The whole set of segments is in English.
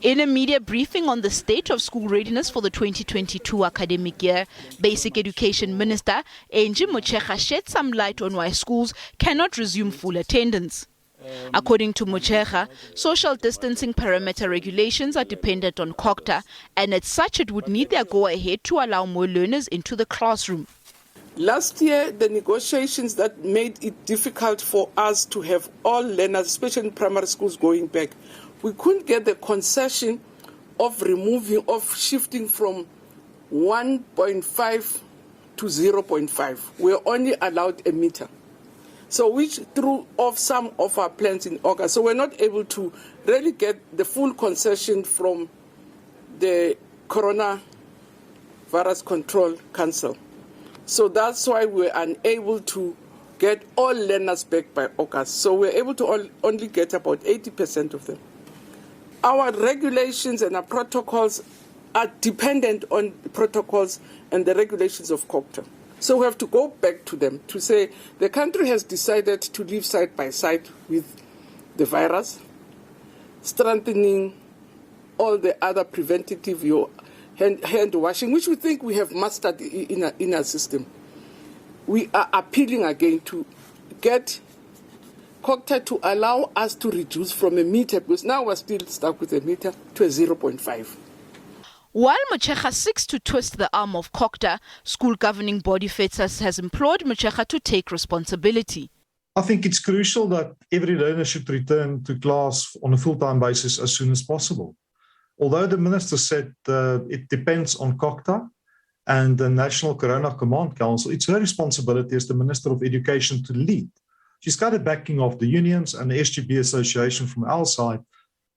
In a media briefing on the state of school readiness for the 2022 academic year, Basic Education Minister Angie Motshekga shed some light on why schools cannot resume full attendance. According to Motshekga, social distancing parameter regulations are dependent on COCTA, and as such it would need their go-ahead to allow more learners into the classroom. Last year, the negotiations that made it difficult for us to have all learners, especially in primary schools, going back, we couldn't get the concession of shifting from 1.5 to 0.5. We're only allowed a meter. So which threw off some of our plans in August. So we're not able to really get the full concession from the Coronavirus Control Council. So that's why we're unable to get all learners back by August. So we're able to only get about 80% of them. Our regulations and our protocols are dependent on the protocols and the regulations of COCTA. So we have to go back to them to say the country has decided to live side by side with the virus, strengthening all the other preventative hand washing, which we think we have mastered in our system. We are appealing again to get COCTA to allow us to reduce from a meter, because now we're still stuck with a meter, to a 0.5. While Motshekga seeks to twist the arm of COCTA, school governing body FETSAS has implored Motshekga to take responsibility. I think it's crucial that every learner should return to class on a full-time basis as soon as possible. Although the Minister said it depends on COCTA and the National Corona Command Council, it's her responsibility as the Minister of Education to lead. She's got the backing of the unions and the SGB Association from our side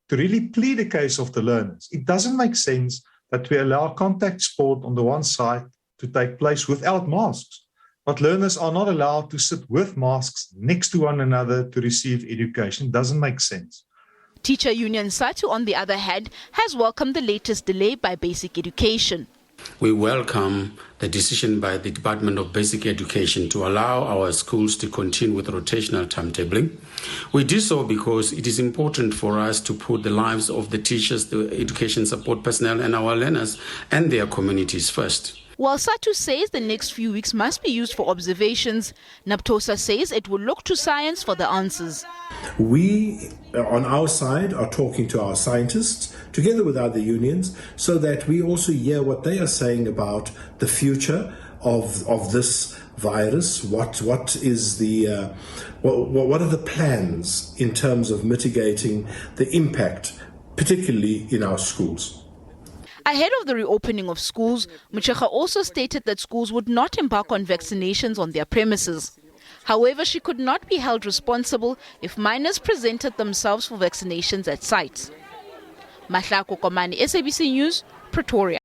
to really plead the case of the learners. It doesn't make sense that we allow contact sport on the one side to take place without masks, but learners are not allowed to sit with masks next to one another to receive education. It doesn't make sense. Teacher Union SATU, on the other hand, has welcomed the latest delay by Basic Education. We welcome the decision by the Department of Basic Education to allow our schools to continue with rotational timetabling. We do so because it is important for us to put the lives of the teachers, the education support personnel, and our learners and their communities first. While SATU says the next few weeks must be used for observations, NAPTOSA says it will look to science for the answers. We, on our side, are talking to our scientists, together with other unions, so that we also hear what they are saying about the future of this virus. What are the plans in terms of mitigating the impact, particularly in our schools? Ahead of the reopening of schools, Motshekga also stated that schools would not embark on vaccinations on their premises. However, she could not be held responsible if minors presented themselves for vaccinations at sites. Mahlako Komani, SABC News, Pretoria.